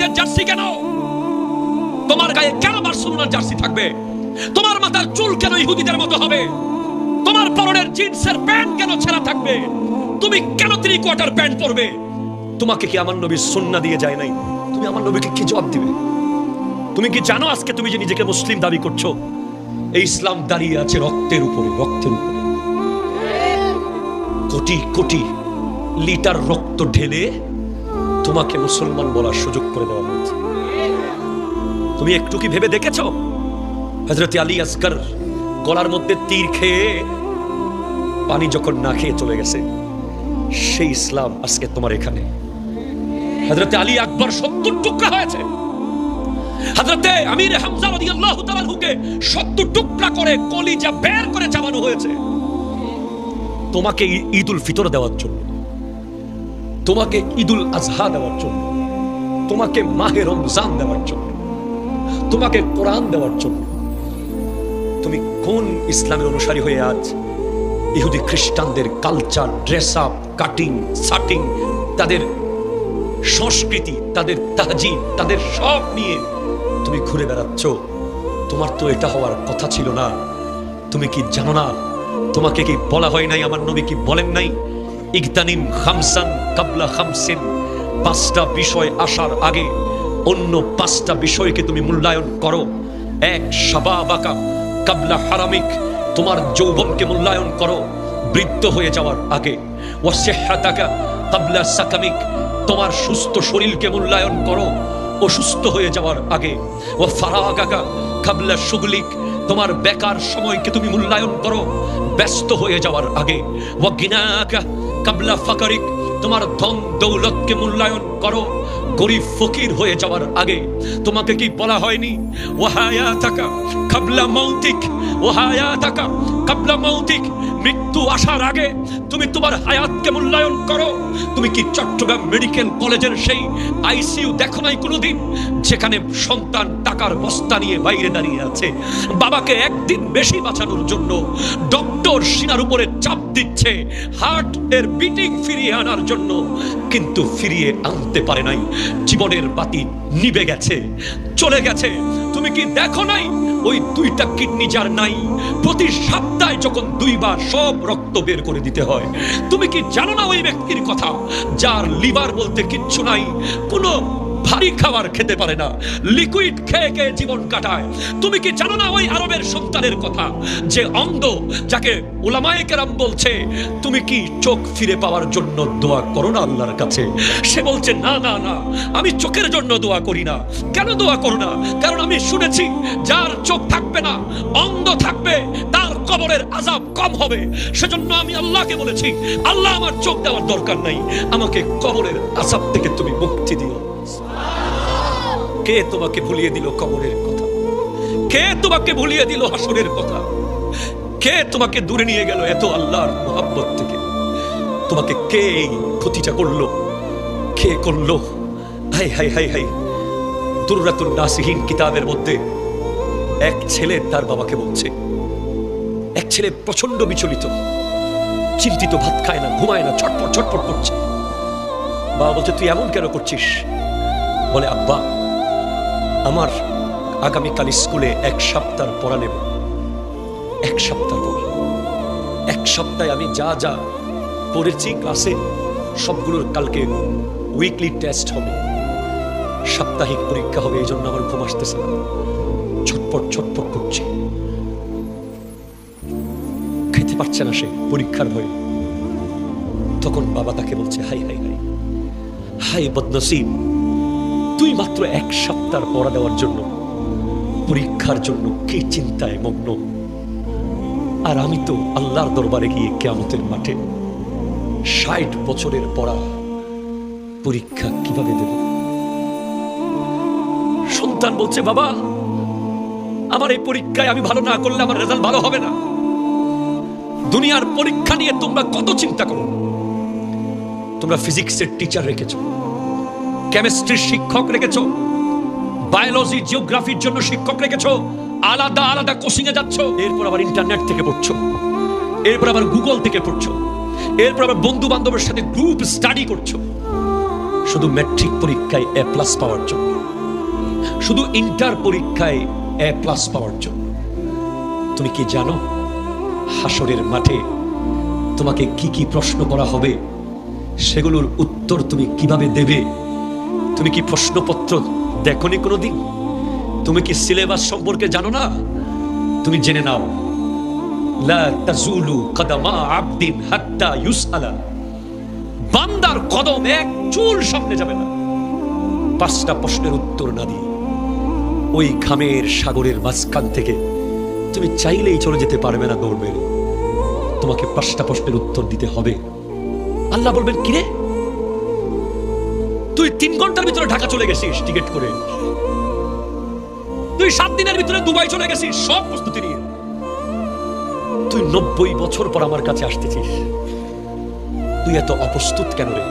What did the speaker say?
ইহুদিদের জার্সি কেন? তোমার গায়ে কেন বার্সেলোনার জার্সি থাকবে? তোমার মাথার চুল কেন ইহুদিদের মতো হবে? তোমার পরনের জিন্সের প্যান্ট কেন ছেঁড়া থাকবে? তুমি কেন 3 কোয়ার্টার প্যান্ট পরবে? তোমাকে কি আমার নবী সুন্নাহ দিয়ে যায় নাই? তুমি আমার নবীকে কি জবাব দিবে? তুমি কি জানো আজকে তুমি যে নিজেকে মুসলিম দাবি করছো, এই ইসলাম দাঁড়িয়ে আছে রক্তের উপরে, রক্তের উপরে। কোটি কোটি লিটার রক্ত ঢেলে তোমাকে মুসলমান বলার সুযোগ করে দেওয়া হয়েছে। তুমি একটু কি ভেবে দেখেছো? হযরত আলী আসগর গলার মধ্যে তীর খেয়ে পানি যখন না খেয়ে চলে গেছে, সেই ইসলাম আজকে তোমার এখানে। হযরত আলী আকবর 70 টুকরা হয়েছে। হযরত আমির হামজা রাদিয়াল্লাহু তাআলা হুকে 70 টুকরা করে কলিজা বের করে চাবানো হয়েছে তোমাকে ঈদুল ফিতর দেওয়ার জন্য, তোমাকে ঈদুল আজহা দেওয়ার জন্য, তোমাকে মাহে রমজান দেওয়ার জন্য, তোমাকে কোরআন দেওয়ার জন্য। তুমি কোন ইসলামের অনুসারী হয়ে আজ ইহুদি খ্রিস্টানদের culture, dress up, cutting, shirting, তাদের সংস্কৃতি, তাদের তাহজিব, তাদের সব নিয়ে তুমি ঘুরে বেড়াচ্ছ? তোমার তো এটা হওয়ার কথা ছিল না। তুমি কি জানো না, তোমাকে কি বলা হয় নাই, আমার নবী কি বলেন নাই, ইগতানিম খামসান কাবলা খামসিন, 5টা বিষয় আসার আগে অন্য 5টা বিষয়কে তুমি মূল্যায়ন করো। 1 শাবাবাকা কাবলা হারামিক, তোমার যৌবনকে মূল্যায়ন করো বৃদ্ধ হয়ে যাওয়ার আগে। ওয়া সিহহাতাকা কাবলা সাকামিক, তোমার সুস্থ শরীরকে মূল্যায়ন করো অসুস্থ হয়ে যাওয়ার আগে। ওয়া ফারাগাকা কাবলা শুগলিক, তোমার বেকার সময়কে তুমি মূল্যায়ন করো ব্যস্ত হয়ে যাওয়ার আগে। ওয়া গিনাকা কাবলা ফাকারিক, তোমার ধন দৌলতকে মূল্যায়ন করো গরিব ফকির হয়ে যাওয়ার আগে। তোমাকে কি বলা হয়নি ওয়া হায়াতাকা কাবলা মাউতিক, ওয়া হায়াতাকা কাবলা মাউতিক, মৃত্যু আসার আগে তুমি তোমার হায়াতকে মূল্যায়ন করো? তুমি কি চট্টগ্রাম মেডিকেল কলেজের সেই আইসিইউ দেখো নাই কোনোদিন, যেখানে সন্তান টাকার বস্তা নিয়ে বাইরে দাঁড়িয়ে আছে, বাবাকে একদিন বেশি বাঁচানোর জন্য ডক্টর সিনার উপরে চাপ দিচ্ছে হার্ট এর বিটিং ফিরিয়ে আনার জন্য, কিন্তু ফিরিয়ে আনতে পারে নাই। জীবনের বাতি নিভে গেছে, চলে গেছে। তুমি কি দেখো নাই ওই 2টা কিডনি যার নাই, প্রতি সপ্তাহে যখন 2 বার সব রক্ত বের করে দিতে হয়? তুমি কি জানো না ওই ব্যক্তির কথা যার লিভার বলতে কিচ্ছু নাই, কোনো ভারী খাবার খেতে পারে না, লিকুইড খেয়ে খেয়ে জীবন কাটায়? তুমি কি জানো না ওই আরবের সন্তানের কথা যে অন্ধ, যাকে উলামায়ে কেরাম বলছে তুমি কি চোখ ফিরে পাওয়ার জন্য দোয়া করো না আল্লাহর কাছে? সে বলছে না না না, আমি চোখের জন্য দোয়া করি না। কেন দোয়া করো না? কারণ আমি শুনেছি যার চোখ থাকবে না, অন্ধ থাকবে, তার কবরের আযাব কম হবে। সেজন্য আমি আল্লাহকে বলেছি, আল্লাহ আমার চোখ দেওয়ার দরকার নাই, আমাকে কবরের আযাব থেকে তুমি মুক্তি দিও। কে তোমাকে ভুলিয়ে দিল কবরের কথা? কে তোমাকে ভুলিয়ে দিল হাসরের কথা? কে তোমাকে দূরে নিয়ে গেল এত আল্লাহর মোহাব্বত থেকে? তোমাকে কে এই ক্ষতিটা করলো? কে করলো? হাই হাই হাই হাই। দুররাতুন নাসিহিন কিতাবের মধ্যে এক ছেলে তার বাবাকে বলছে, এক ছেলে প্রচন্ড বিচলিত, চিন্তিত, ভাত খায় না, ঘুমায় না, ছটফট ছটফট করছে। বাবা বলছে তুই এমন কেন করছিস? বলে আব্বা, আমার আগামীকাল স্কুলে 1 সপ্তাহ পড়া নেব। 1 সপ্তাহ পর, 1 সপ্তাহে আমি যা যা পড়েছি ক্লাসে সবগুলোর কালকে উইকলি টেস্ট হবে, সাপ্তাহিক পরীক্ষা হবে, এই জন্য আমার ঘুম আসতেছে না, ছটফট ছটফট করছে, খেতে পারছে না সে পরীক্ষার ভয়ে। তখন বাবা তাকে বলছে হাই হাই হাই হাই বদনসিব, তুই মাত্র 1 সপ্তাহ পড়া দেওয়ার জন্য, পরীক্ষার জন্য কি চিন্তায় মগ্ন, আর আমি তো আল্লাহর দরবারে গিয়ে কিয়ামতের মাঠে 60 বছরের পড়া পরীক্ষা কিভাবে দেব? সন্তান বলছে বাবা, আমার এই পরীক্ষায় আমি ভালো না করলে আমার রেজাল্ট ভালো হবে না। দুনিয়ার পরীক্ষা নিয়ে তোমরা কত চিন্তা করো। তোমরা ফিজিক্সের টিচার রেখেছো, কেমিস্ট্রির শিক্ষক রেখেছো, বায়োলজি জিওগ্রাফির জন্য শিক্ষক রেখেছো, আলাদা আলাদা কোচিং এ যাচ্ছ, এরপর আবার ইন্টারনেট থেকে পড়ছো, এরপর আবার গুগল থেকে পড়ছো, এরপর আবার বন্ধু বান্ধবের সাথে গ্রুপ স্টাডি করছো, শুধু ম্যাট্রিক পরীক্ষায় A+ পাওয়ার জন্য। শুধু ইন্টার পরীক্ষায় A+ পাওয়ার জন্য। তুমি কি জানো হাসরের মাঠে তোমাকে কি কি প্রশ্ন করা হবে, সেগুলোর উত্তর তুমি কিভাবে দেবে? তুমি কি প্রশ্নপত্র দেখোনি কোনোদিন? তুমি কি সিলেবাস সম্পর্কে জানো না? তুমি জেনে নাও, লা তাজুলু কদমা আবদিন হাত্তা ইউসআলা। বান্দার কদম এক চুল সামনে যাবে না 5টা প্রশ্নের উত্তর না দিয়ে। ওই ঘামের সাগরের মাঝখান থেকে তুমি চাইলেই চলে যেতে পারবে না দৌড় মেরে। তোমাকে 5টা প্রশ্নের উত্তর দিতে হবে। আল্লাহ বলবেন, কিরে তুই 3 ঘন্টার ভিতরে ঢাকা চলে গেছিস টিকিট করে, তুই 7 দিনের ভিতরে দুবাই চলে গেছিস সব প্রস্তুতি নিয়ে, তুই 90 বছর পর আমার কাছে আসতেছিস, তুই এত অপ্রস্তুত কেন রে?